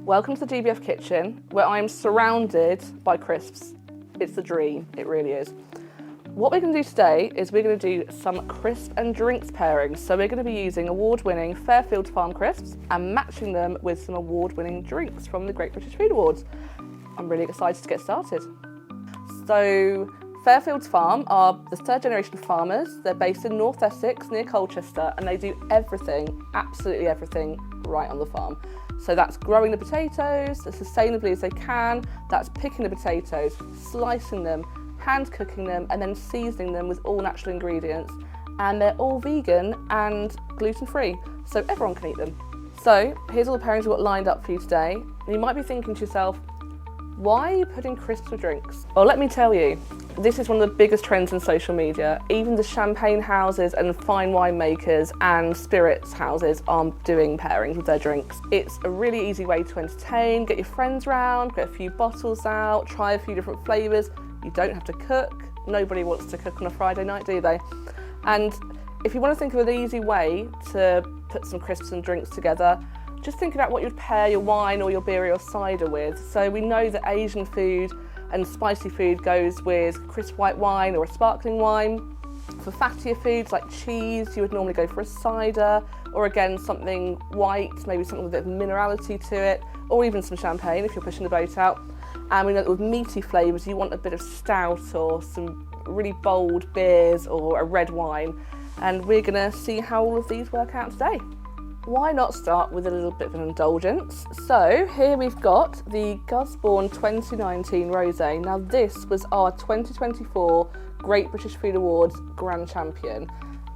Welcome to the GBF kitchen, where I'm surrounded by crisps. It's the dream, it really is. What we're going to do today is we're going to do some crisp and drinks pairings. So we're going to be using award-winning Fairfields Farm Crisps and matching them with some award-winning drinks from the Great British Food Awards. I'm really excited to get started. So Fairfields Farm are the third generation of farmers. They're based in North Essex near Colchester, and they do everything, absolutely everything, right on the farm. So that's growing the potatoes as sustainably as they can, that's picking the potatoes, slicing them, hand cooking them, and then seasoning them with all natural ingredients. And they're all vegan and gluten-free, so everyone can eat them. So here's all the pairings we've got lined up for you today. You might be thinking to yourself, why are you putting crisps with drinks? Well, let me tell you, this is one of the biggest trends in social media. Even the champagne houses and fine wine makers and spirits houses are doing pairings with their drinks. It's a really easy way to entertain, get your friends round, get a few bottles out, try a few different flavours. You don't have to cook. Nobody wants to cook on a Friday night, do they? And if you want to think of an easy way to put some crisps and drinks together, just think about what you'd pair your wine or your beer or your cider with. So we know that Asian food and spicy food goes with crisp white wine or a sparkling wine. For fattier foods like cheese, you would normally go for a cider, or again, something white, maybe something with a bit of minerality to it, or even some champagne if you're pushing the boat out. And we know that with meaty flavours, you want a bit of stout or some really bold beers or a red wine. And we're gonna see how all of these work out today. Why not start with a little bit of an indulgence? So here we've got the Gusbourne 2019 Rosé. Now this was our 2024 Great British Food Awards Grand Champion.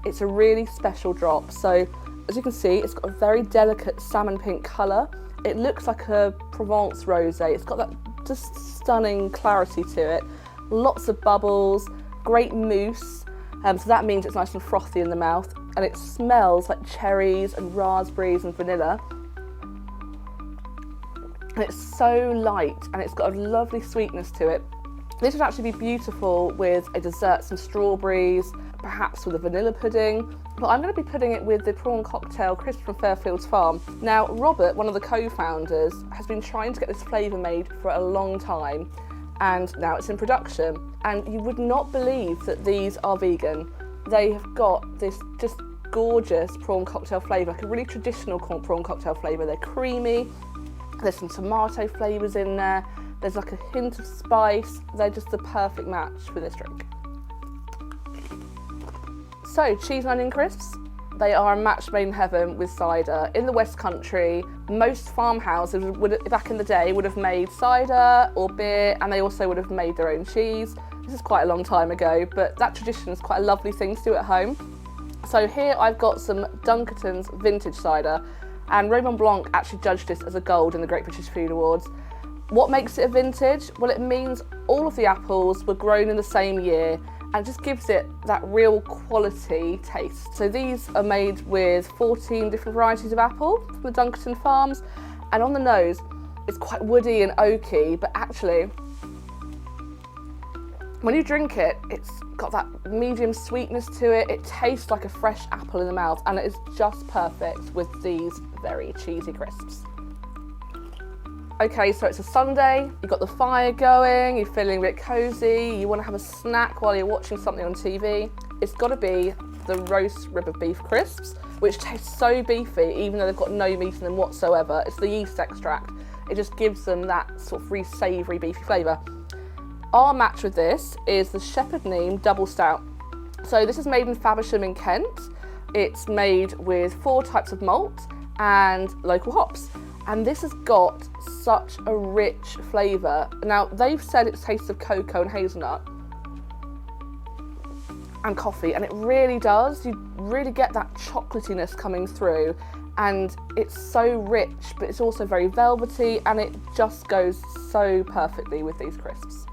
It's a really special drop. So as you can see, it's got a very delicate salmon pink colour. It looks like a Provence rosé. It's got that just stunning clarity to it. Lots of bubbles, great mousse. So that means it's nice and frothy in the mouth, and it smells like cherries and raspberries and vanilla. And it's so light, and it's got a lovely sweetness to it. This would actually be beautiful with a dessert, some strawberries, perhaps with a vanilla pudding. But I'm going to be putting it with the prawn cocktail crisp from Fairfields Farm. Now, Robert, one of the co-founders, has been trying to get this flavour made for a long time, and now it's in production. And you would not believe that these are vegan. They have got this just gorgeous prawn cocktail flavour, like a really traditional prawn cocktail flavour. They're creamy, there's some tomato flavours in there, there's like a hint of spice. They're just the perfect match for this drink. So, cheese and onion crisps. They are a match made in heaven with cider. In the West Country, most farmhouses back in the day would have made cider or beer, and they also would have made their own cheese. This is quite a long time ago, but that tradition is quite a lovely thing to do at home. So here I've got some Dunkerton's vintage cider, and Romain Blanc actually judged this as a gold in the Great British Food Awards. What makes it a vintage? Well, it means all of the apples were grown in the same year, and just gives it that real quality taste. So these are made with 14 different varieties of apple from the Dunkerton farms, and on the nose it's quite woody and oaky, but actually when you drink it, it's got that medium sweetness to it. It tastes like a fresh apple in the mouth, and it is just perfect with these very cheesy crisps. Okay, so it's a Sunday, you've got the fire going, you're feeling a bit cosy, you want to have a snack while you're watching something on TV. It's got to be the roast rib of beef crisps, which taste so beefy even though they've got no meat in them whatsoever. It's the yeast extract. It just gives them that sort of really savoury beefy flavour. Our match with this is the Shepherd Neame Double Stout. So this is made in Faversham in Kent. It's made with 4 types of malt and local hops. And this has got such a rich flavour. Now, they've said it tastes of cocoa and hazelnut and coffee, and it really does. You really get that chocolatiness coming through, and it's so rich, but it's also very velvety, and it just goes so perfectly with these crisps.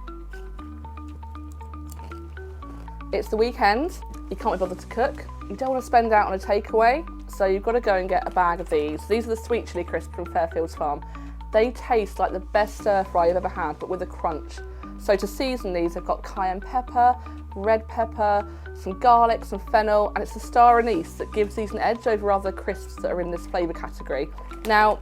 It's the weekend, you can't be bothered to cook, you don't want to spend out on a takeaway, so you've got to go and get a bag of these. These are the sweet chilli crisps from Fairfields Farm. They taste like the best stir fry you've ever had, but with a crunch. So to season these, I've got cayenne pepper, red pepper, some garlic, some fennel, and it's the star anise that gives these an edge over other crisps that are in this flavour category. Now,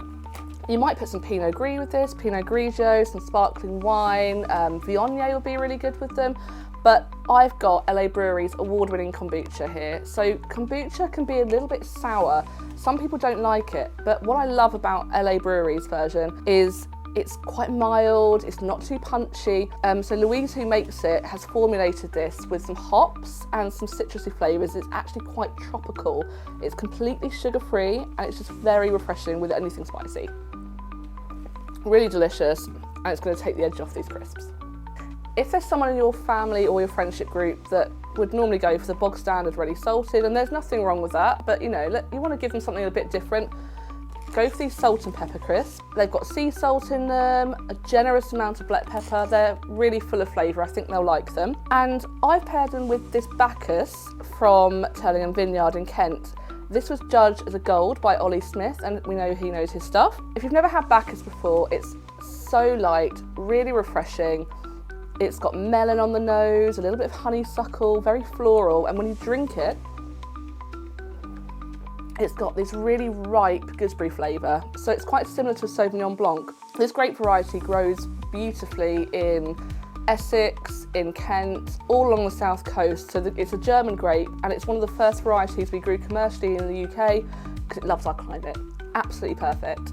You might put some Pinot Gris with this, Pinot Grigio, some sparkling wine, Viognier would be really good with them. But I've got LA Brewery's award-winning kombucha here. So kombucha can be a little bit sour. Some people don't like it, but what I love about LA Brewery's version is it's quite mild, it's not too punchy. So Louise, who makes it, has formulated this with some hops and some citrusy flavours. It's actually quite tropical. It's completely sugar-free and it's just very refreshing with anything spicy. Really delicious, and it's going to take the edge off these crisps. If there's someone in your family or your friendship group that would normally go for the bog standard ready salted, and there's nothing wrong with that, but you know, you want to give them something a bit different, go for these salt and pepper crisps. They've got sea salt in them, a generous amount of black pepper. They're really full of flavour. I think they'll like them. And I've paired them with this Bacchus from Terlingham Vineyard in Kent. This was judged as a gold by Ollie Smith, and we know he knows his stuff. If you've never had Bacchus before, it's so light, really refreshing. It's got melon on the nose, a little bit of honeysuckle, very floral, and when you drink it, it's got this really ripe gooseberry flavour. So it's quite similar to a Sauvignon Blanc. This grape variety grows beautifully in Essex, in Kent, all along the south coast. So it's a German grape, and it's one of the first varieties we grew commercially in the UK because it loves our climate. Absolutely perfect.